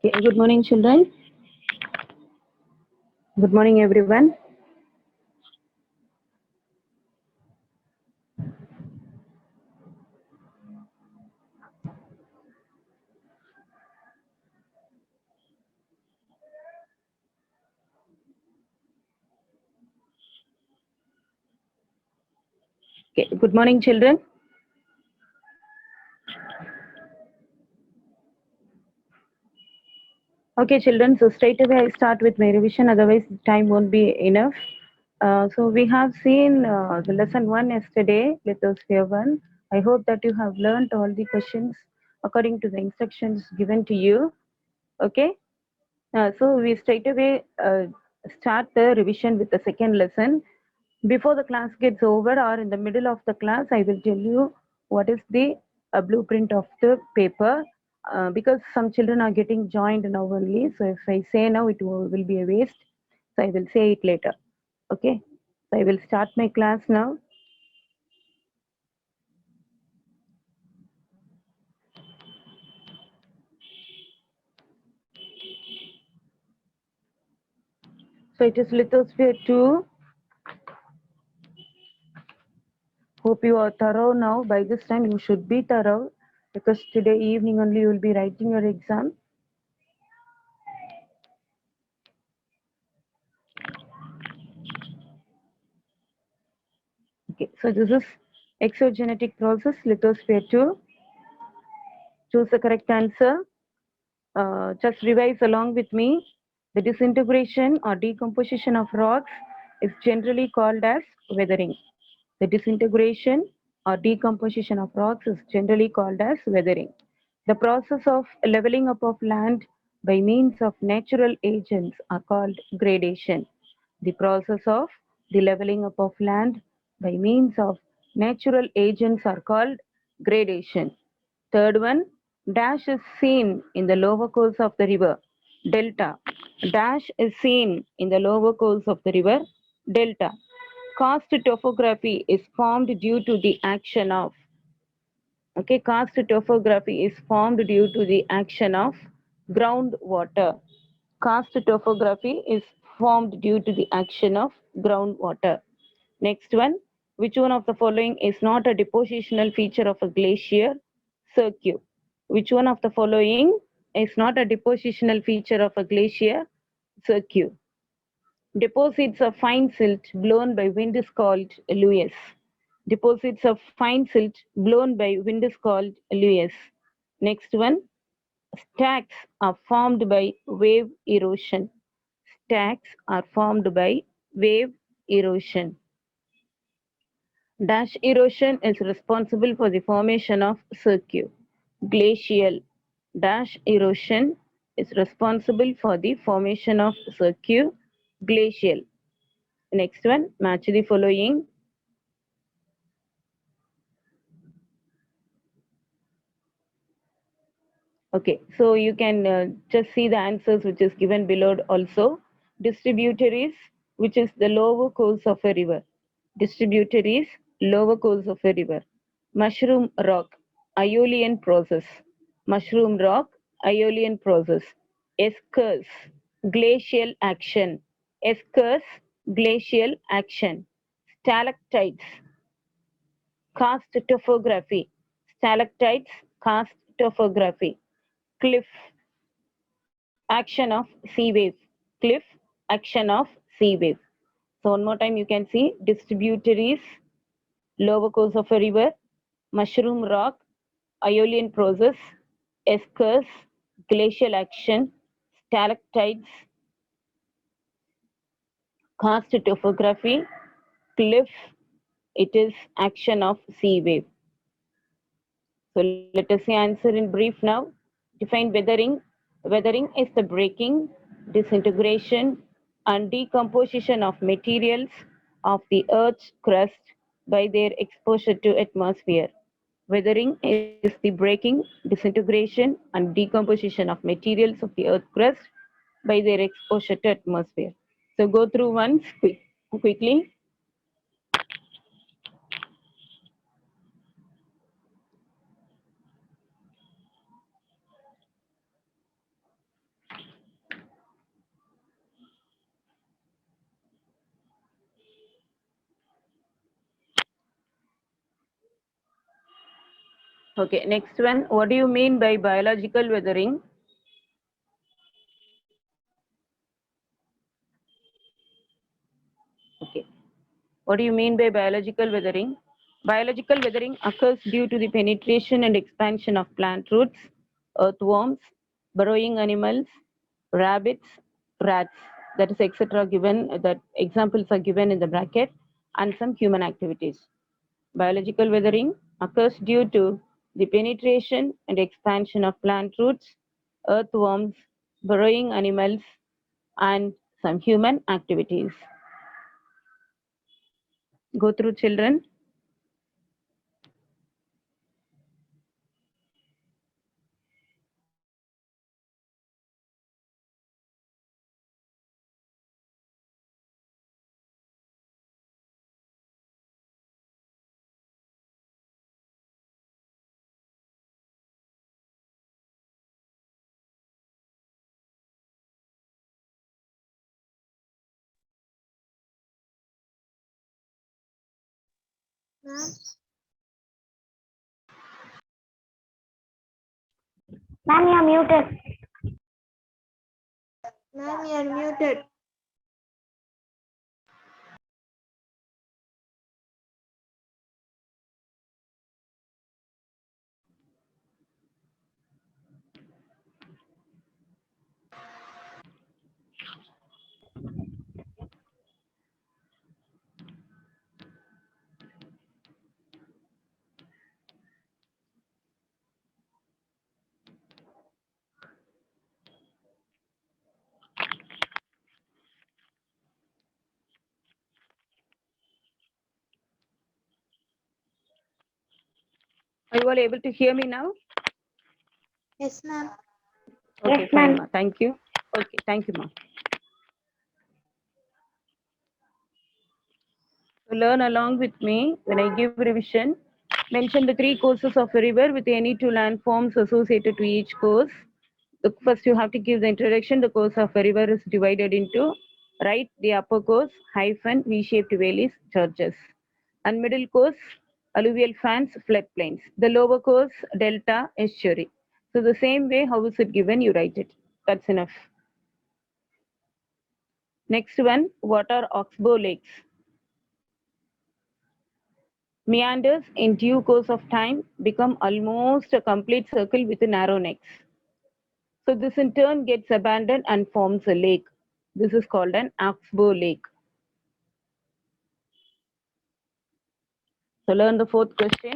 Okay, good morning, children. Good morning, everyone. Okay, good morning, children. Okay, children. So straight away I start with my revision. Otherwise, time won't be enough. So we have seen the lesson one yesterday, lithosphere one. I hope that you have learned all the questions according to the instructions given to you. Okay. So we straight away start the revision with the second lesson. Before the class gets over or in the middle of the class, I will tell you what is the blueprint of the paper because some children are getting joined now only. So if I say now, it will be a waste. So I will say it later. Okay. So I will start my class now. So it is lithosphere 2. Hope you are thorough now. By this time, you should be thorough because today evening only you will be writing your exam. Okay, so this is exogenetic process, lithosphere 2. Choose the correct answer. Just revise along with me. The disintegration or decomposition of rocks is generally called as weathering. The disintegration or decomposition of rocks is generally called as weathering. The process of leveling up of land by means of natural agents are called gradation. The process of the leveling up of land by means of natural agents are called gradation. Third one, dash is seen in the lower course of the river delta. Dash is seen in the lower course of the river delta. Karst topography is formed due to the action of. Okay, karst topography is formed due to the action of groundwater. Karst topography is formed due to the action of groundwater. Next one, which one of the following is not a depositional feature of a glacier cirque? Which one of the following is not a depositional feature of a glacier cirque? Deposits of fine silt blown by wind is called Lewis. Deposits of fine silt blown by wind is called Lewis. Next one, stacks are formed by wave erosion. Stacks are formed by wave erosion. Dash erosion is responsible for the formation of cirque. Glacial dash erosion is responsible for the formation of cirque. Glacial. Next one, match the following. Okay, so you can just see the answers which is given below also. Distributaries, which is the lower course of a river. Distributaries, lower course of a river. Mushroom rock, Aeolian process. Mushroom rock, Aeolian process. Eskers, glacial action. Eskers, glacial action. Stalactites, karst topography. Stalactites, karst topography. Cliff, action of sea wave. Cliff, action of sea wave. So one more time you can see distributaries, lower course of a river, mushroom rock, Aeolian process, eskers, glacial action, stalactites, karst topography, cliff, it is action of sea wave. So let us see answer in brief now. Define weathering. Weathering is the breaking, disintegration, and decomposition of materials of the Earth's crust by their exposure to atmosphere. Weathering is the breaking, disintegration, and decomposition of materials of the Earth's crust by their exposure to atmosphere. So go through once quickly. Okay, next one. What do you mean by biological weathering? Okay. What do you mean by biological weathering? Biological weathering occurs due to the penetration and expansion of plant roots, earthworms, burrowing animals, rabbits, rats, that is, etc. Given that examples are given in the bracket, and some human activities. Biological weathering occurs due to the penetration and expansion of plant roots, earthworms, burrowing animals, and some human activities. Go through, children. Ma'am, ma'am, you are muted. Ma'am, you are muted. Are you all able to hear me now? Yes, ma'am. Okay, Yes, fine, ma'am. ma. Thank you. Okay, thank you, ma. So learn along with me when I give revision. Mention the three courses of a river with any two landforms associated to each course. First, you have to give the introduction. The course of a river is divided into right, the upper course, hyphen, V-shaped valleys, churches, and middle course, alluvial fans, floodplains. The lower course, delta, estuary. So the same way, how is it given? You write it. That's enough. Next one, what are oxbow lakes? Meanders in due course of time become almost a complete circle with narrow necks. So this in turn gets abandoned and forms a lake. This is called an oxbow lake. So learn the fourth question.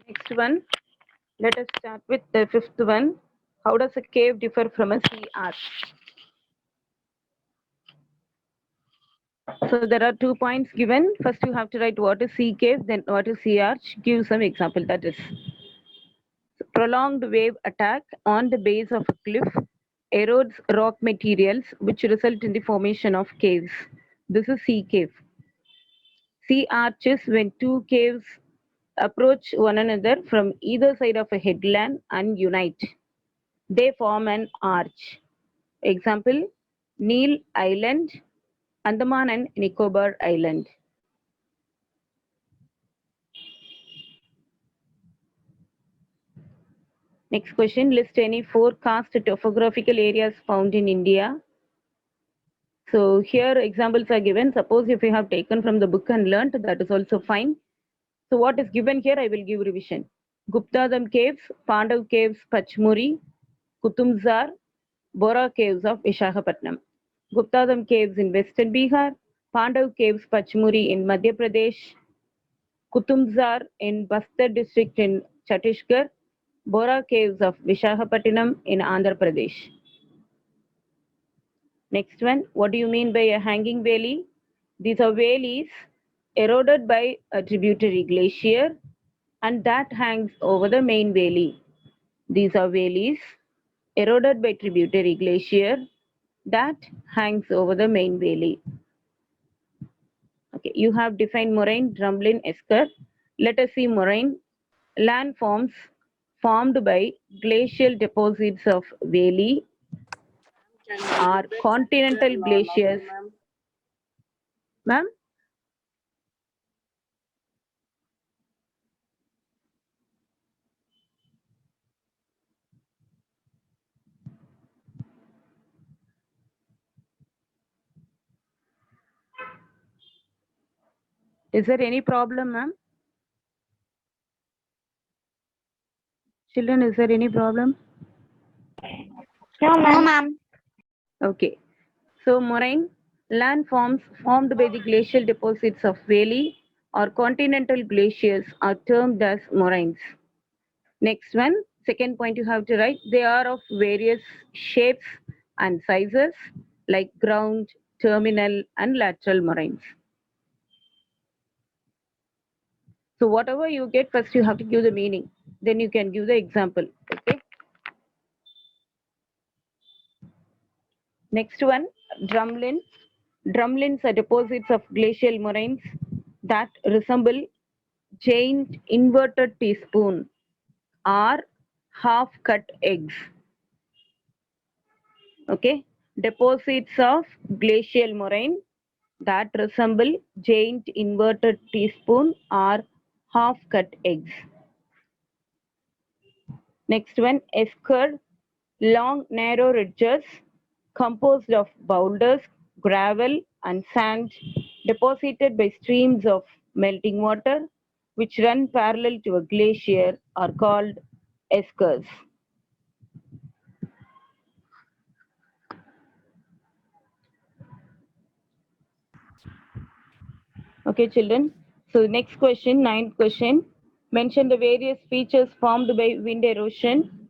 Next one, let us start with the fifth one. How does a cave differ from a sea arch? So there are 2 points given. First you have to write what is sea cave, then what is sea arch. Give some example. That is prolonged wave attack on the base of a cliff erodes rock materials which result in the formation of caves. This is sea cave. Sea arches when two caves approach one another from either side of a headland and unite. They form an arch. Example, Neil Island, Andaman and Nicobar Island. Next question, list any forecast topographical areas found in India. So here examples are given. Suppose if you have taken from the book and learnt, that is also fine. So what is given here, I will give revision. Guptadam caves, Pandav caves, Pachmuri, Kutumzar, Bora caves of Visakhapatnam. Guptadam caves in western Bihar, Pandav caves, Pachmuri in Madhya Pradesh, Kutumzar in Bastar district in Chhattisgarh, Bora caves of Visakhapatnam in Andhra Pradesh. Next one, what do you mean by a hanging valley? These are valleys eroded by a tributary glacier and that hangs over the main valley. These are valleys eroded by tributary glacier that hangs over the main valley. Okay, you have defined moraine, drumlin, esker. Let us see moraine. Landforms formed by glacial deposits of valley are continental glaciers. Ma'am? Is there any problem, ma'am? Children, is there any problem? No, ma'am. Okay. So moraine, landforms formed by the glacial deposits of valley or continental glaciers are termed as moraines. Next one, second point you have to write, they are of various shapes and sizes like ground, terminal and lateral moraines. So whatever you get, first you have to give the meaning. Then you can give the example. Okay. Next one, drumlin. Drumlins are deposits of glacial moraines that resemble giant inverted teaspoon or half-cut eggs. Okay, deposits of glacial moraine that resemble giant inverted teaspoon or half-cut eggs. Next one, esker, long narrow ridges composed of boulders, gravel and sand deposited by streams of melting water which run parallel to a glacier are called eskers. Okay, children. So next question, ninth question. Mention the various features formed by wind erosion,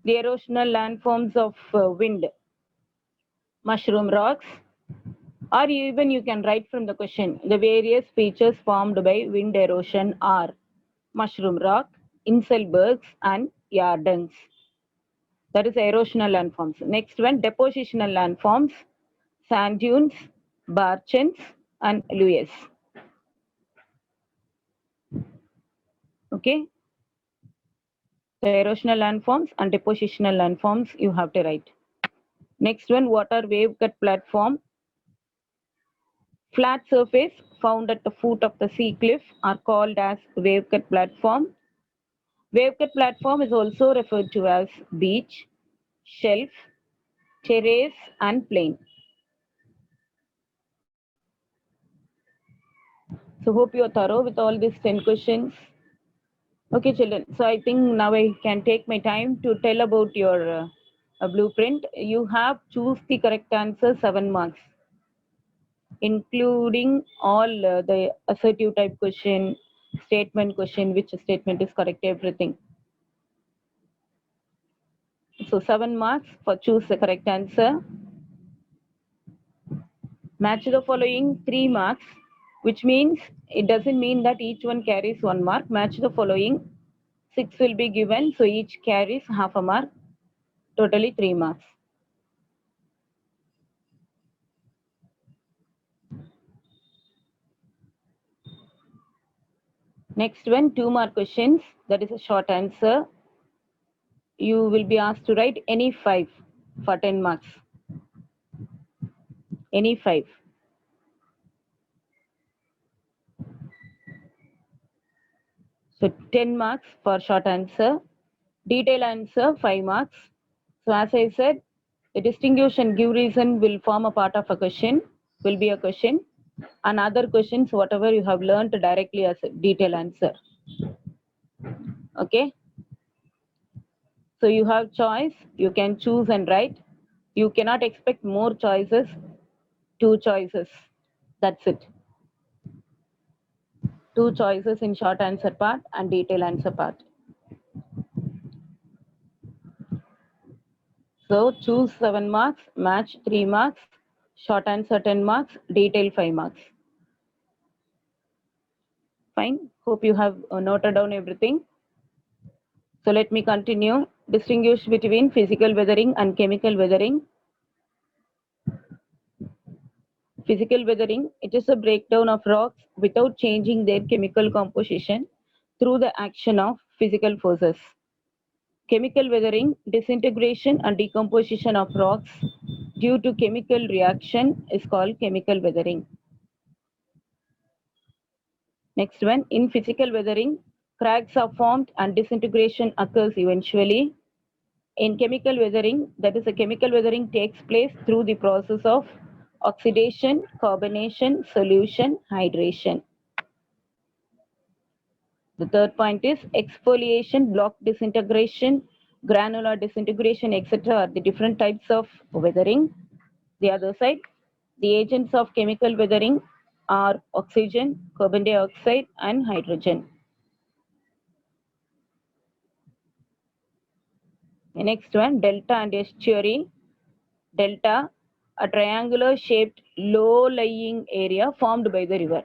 the erosional landforms of wind, mushroom rocks, or even you can write from the question. The various features formed by wind erosion are mushroom rock, inselbergs, and yardens. That is erosional landforms. Next one, depositional landforms, sand dunes, barchans, and lues. Okay. So erosional landforms and depositional landforms you have to write. Next one, water wave cut platform. Flat surface found at the foot of the sea cliff are called as wave cut platform. Wave cut platform is also referred to as beach, shelf, terrace and plain. So hope you are thorough with all these 10 questions. Okay, children. So I think now I can take my time to tell about your blueprint. You have choose the correct answer 7 marks, including all the assertive type question, statement question, which statement is correct, everything. So 7 marks for choose the correct answer. Match the following 3 marks, which means it doesn't mean that each one carries 1 mark. Match the following 6 will be given, so each carries half a mark, totally 3 marks. Next one, 2 mark questions, that is a short answer. You will be asked to write any 5 for 10 marks. Any 5. So 10 marks for short answer. Detail answer 5 marks. So as I said, the distinguish and give reason will form a part of a question, will be a question. And other questions, whatever you have learned directly as a detail answer. Okay. So you have choice, you can choose and write. You cannot expect more choices, 2 choices. That's it. 2 choices in short answer part and detail answer part. So choose 7 marks, match 3 marks, short answer 10 marks, detail 5 marks. Fine. Hope you have noted down everything. So let me continue. Distinguish between physical weathering and chemical weathering. Physical weathering, it is a breakdown of rocks without changing their chemical composition through the action of physical forces. Chemical weathering, disintegration and decomposition of rocks due to chemical reaction is called chemical weathering. Next one, in physical weathering, cracks are formed and disintegration occurs eventually. In chemical weathering, that is, a chemical weathering takes place through the process of oxidation, carbonation, solution, hydration. The third point is exfoliation, block disintegration, granular disintegration, etc. are the different types of weathering. The other side, the agents of chemical weathering are oxygen, carbon dioxide, and hydrogen. The next one, delta and estuary. Delta, a triangular shaped low-lying area formed by the river.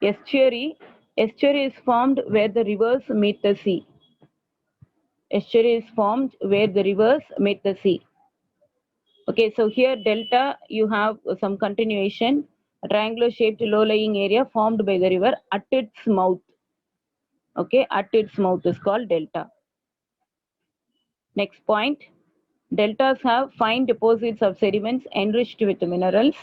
Estuary, estuary is formed where the rivers meet the sea. Estuary is formed where the rivers meet the sea. Okay, so here delta, you have some continuation, a triangular shaped low-lying area formed by the river at its mouth. Okay, at its mouth is called delta. Next point, deltas have fine deposits of sediments enriched with minerals.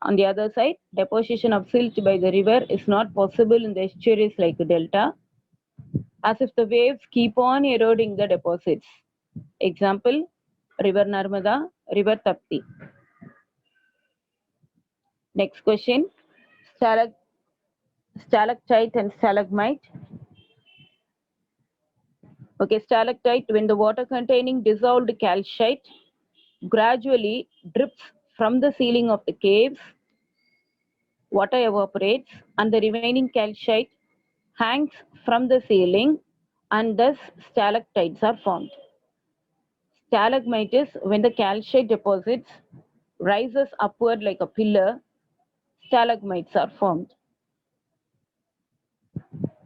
On the other side, deposition of silt by the river is not possible in the estuaries like delta, as if the waves keep on eroding the deposits. Example, River Narmada, River Tapti. Next question, stalactite and stalagmite. Okay, stalactite, when the water containing dissolved calcite gradually drips from the ceiling of the caves, water evaporates and the remaining calcite hangs from the ceiling and thus stalactites are formed. Stalagmite is when the calcite deposits rises upward like a pillar, stalagmites are formed.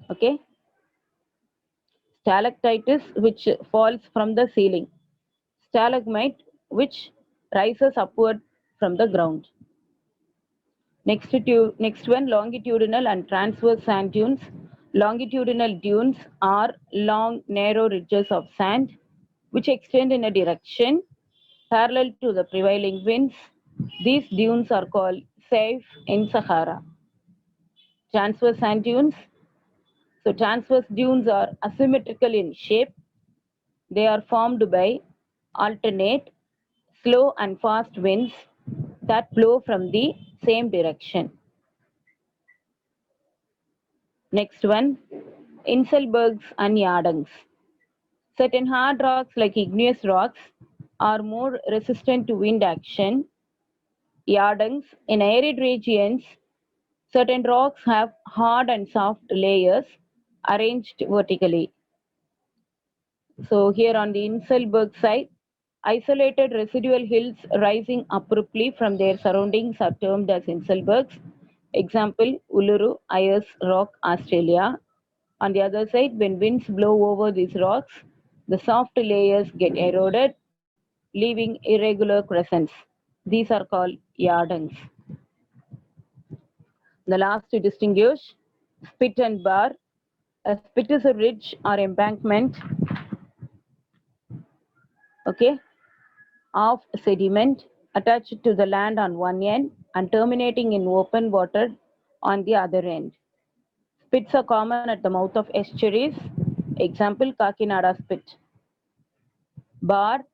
Okay. Stalactitis which falls from the ceiling. Stalagmite which rises upward from the ground. Next one, longitudinal and transverse sand dunes. Longitudinal dunes are long, narrow ridges of sand which extend in a direction parallel to the prevailing winds. These dunes are called Saif in Sahara. Transverse sand dunes. So transverse dunes are asymmetrical in shape. They are formed by alternate, slow and fast winds that blow from the same direction. Next one, Inselbergs and Yardangs. Certain hard rocks like igneous rocks are more resistant to wind action. Yardangs, in arid regions, certain rocks have hard and soft layers arranged vertically. So here on the Inselberg side, isolated residual hills rising abruptly from their surroundings are termed as Inselbergs. Example, Uluru, Ayers Rock, Australia. On the other side, when winds blow over these rocks, the soft layers get eroded, leaving irregular crescents. These are called yardangs. The last to distinguish, spit and bar. A spit is a ridge or embankment, okay, of sediment attached to the land on one end and terminating in open water on the other end. Spits are common at the mouth of estuaries. Example, Kakinada spit. Bar.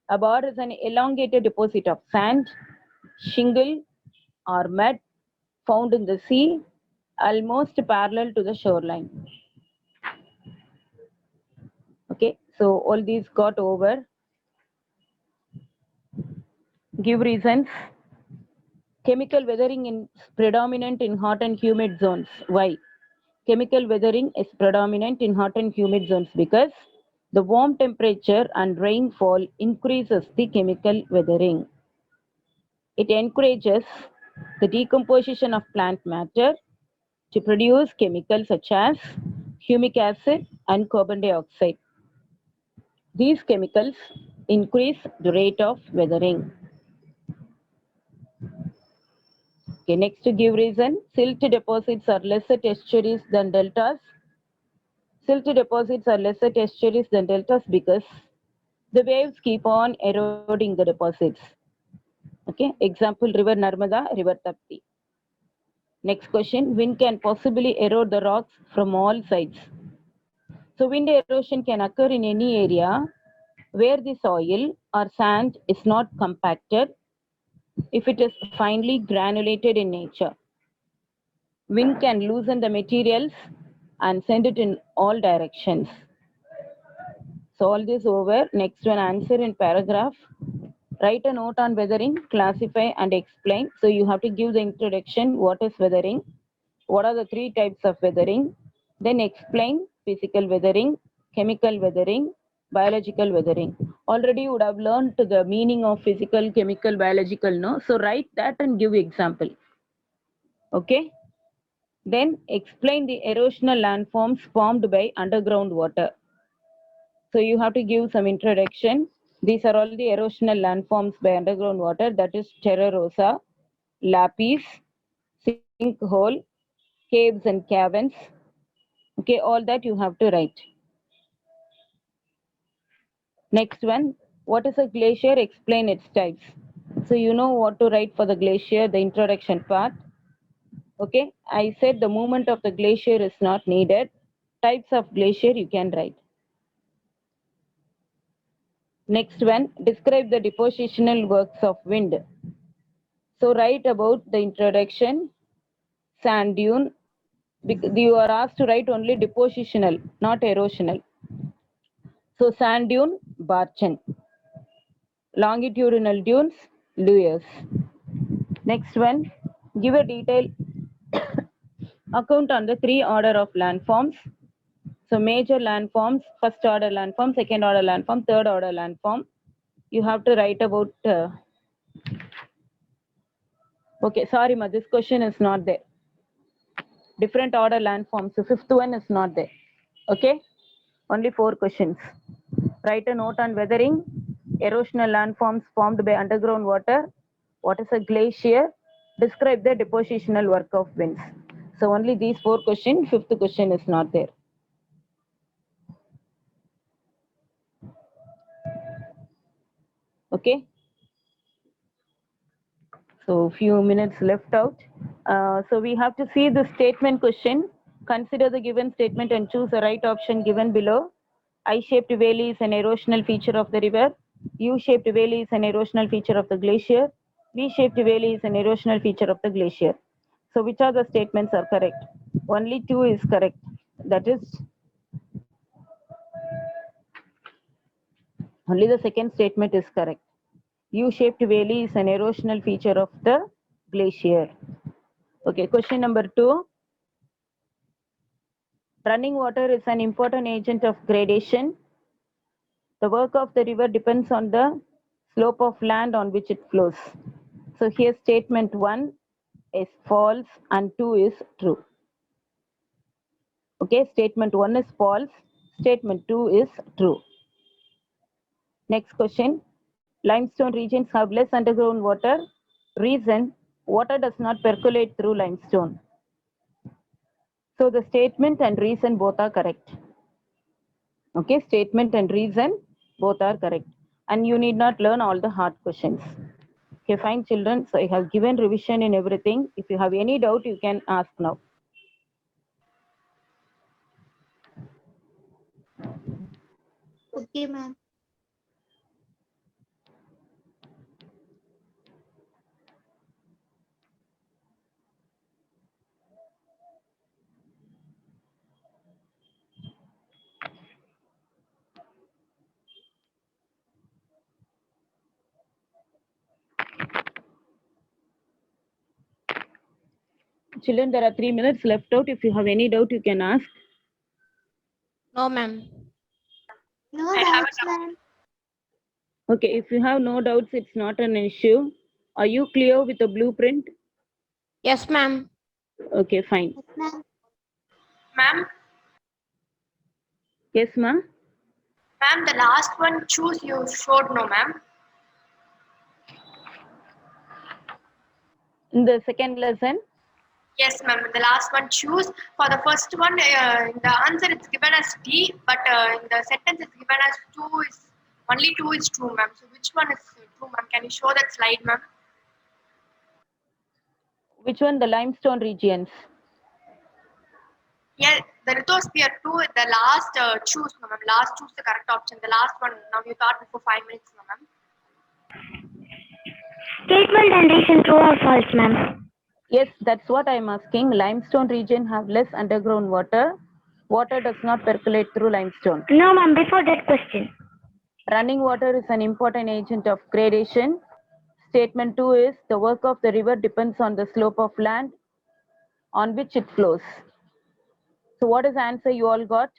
A bar is an elongated deposit of sand, shingle, or mud found in the sea, almost parallel to the shoreline. Okay, so all these got over. Give reasons. Chemical weathering is predominant in hot and humid zones. Why? Chemical weathering is predominant in hot and humid zones because the warm temperature and rainfall increases the chemical weathering. It encourages the decomposition of plant matter to produce chemicals such as humic acid and carbon dioxide. These chemicals increase the rate of weathering. Okay, next to give reason. Silt deposits are lesser textures than deltas. Silt deposits are lesser textures than deltas because the waves keep on eroding the deposits. Okay, example River Narmada, River Tapti. Next question, wind can possibly erode the rocks from all sides. So wind erosion can occur in any area where the soil or sand is not compacted if it is finely granulated in nature. Wind can loosen the materials and send it in all directions. So all this over. Next one, answer in paragraph. Write a note on weathering, classify and explain. So you have to give the introduction, what is weathering, what are the three types of weathering, then explain physical weathering, chemical weathering, biological weathering. Already you would have learned the meaning of physical, chemical, biological, no? So write that and give example. Okay? Then explain the erosional landforms formed by underground water. So you have to give some introduction. These are all the erosional landforms by underground water, that is Terra Rosa, Lapis, Sinkhole, caves and caverns. Okay, all that you have to write. Next one, what is a glacier? Explain its types. So you know what to write for the glacier, the introduction part. Okay, I said the movement of the glacier is not needed. Types of glacier you can write. Next one, describe the depositional works of wind. So write about the introduction, sand dune. You are asked to write only depositional, not erosional. So sand dune, Barchan. Longitudinal dunes, Lewis. Next one, give a detailed account on the three order of landforms. So major landforms, first order landform, second order landform, third order landform. You have to write about, okay, sorry ma, this question is not there. Different order landforms, so fifth one is not there. Okay, only 4 questions. Write a note on weathering, erosional landforms formed by underground water, what is a glacier, describe the depositional work of winds. So only these 4 questions, fifth question is not there. Okay, so few minutes left out. So we have to see the statement question. Consider the given statement and choose the right option given below. I-shaped valley is an erosional feature of the river. U-shaped valley is an erosional feature of the glacier. V-shaped valley is an erosional feature of the glacier. So which are the statements are correct? Only 2 is correct. That is, only the second statement is correct. U-shaped valley is an erosional feature of the glacier. Okay, question number 2. Running water is an important agent of gradation. The work of the river depends on the slope of land on which it flows. So here statement 1 is false and 2 is true. Okay, statement 1 is false, statement 2 is true. Next question. Limestone regions have less underground water. Reason, water does not percolate through limestone. So the statement and reason both are correct. Okay, statement and reason both are correct. And you need not learn all the hard questions. Okay, fine children. So I have given revision in everything. If you have any doubt, you can ask now. Okay, ma'am. Children, there are 3 minutes left out. If you have any doubt, you can ask. No, ma'am. No doubts, ma'am. Okay, if you have no doubts, it's not an issue. Are you clear with the blueprint? Yes, ma'am. Okay, fine. Yes, ma'am. Ma'am, Yes, ma? ma'am, the last one choose you showed no, ma'am. In the second lesson, Yes, ma'am. The last one, choose. For the first one, the answer is given as D, but in the sentence it's given as only 2 is true, ma'am. So which one is true, ma'am? Can you show that slide, ma'am? which one? The limestone regions. Yeah, the lithosphere 2, the last choose, ma'am. Last choose the correct option. The last one, now you thought before 5 minutes, ma'am. Statement and reason true or false, ma'am? Yes, that's what I'm asking. Limestone region have less underground water. Water does not percolate through limestone. No, ma'am. Before that question. Running water is an important agent of gradation. Statement 2 is the work of the river depends on the slope of land on which it flows. So what is the answer you all got?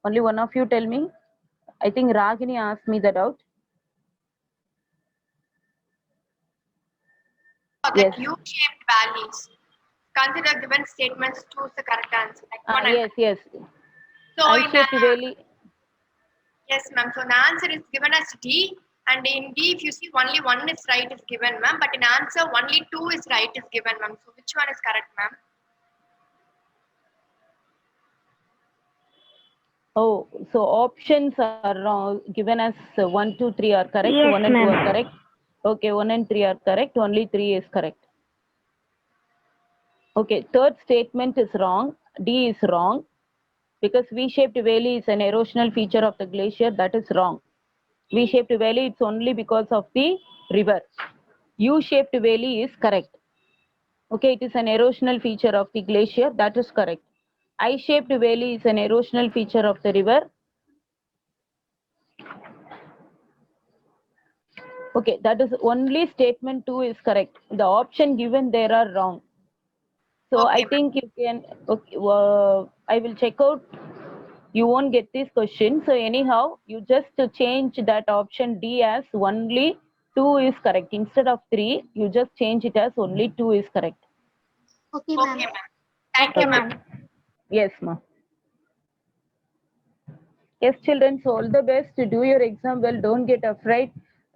Only one of you tell me. I think Ragini asked me that out. That Yes. U-shaped valleys. Consider given statements, choose the correct answer. Like Yes. So I-shaped valley. Yes, ma'am. So the answer is given as D, and in D, if you see only 1 is right is given, ma'am. But in answer, only 2 is right is given, ma'am. So which one is correct, ma'am? Oh, so options are wrong. Given as 1, 2, 3 are correct. Yes, 1 and 2 are ma'am. correct. Okay, 1 and 3 are correct. Only 3 is correct. Okay, third statement is wrong. D is wrong. Because V-shaped valley is an erosional feature of the glacier. That is wrong. V-shaped valley, it's only because of the river. U-shaped valley is correct. Okay, it is an erosional feature of the glacier. That is correct. I-shaped valley is an erosional feature of the river. Okay, that is only statement 2 is correct. The option given there are wrong. So Okay, I think you can, okay, I will check out. You won't get this question. So anyhow, you just change that option D as only 2 is correct. Instead of 3, you just change it as only 2 is correct. Okay, ma'am. Okay, ma'am. Thank you, ma'am. Yes, ma'am. Yes, children, so all the best to do your exam well. Don't get afraid.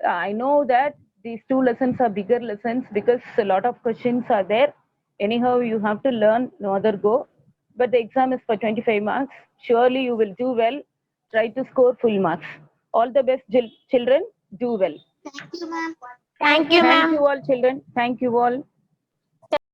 I know that these 2 lessons are bigger lessons because a lot of questions are there. Anyhow, you have to learn, no other go. But the exam is for 25 marks. Surely you will do well. Try to score full marks. All the best, children. Do well. Thank you, ma'am. Thank you, Thank ma'am. you all, children. Thank you all.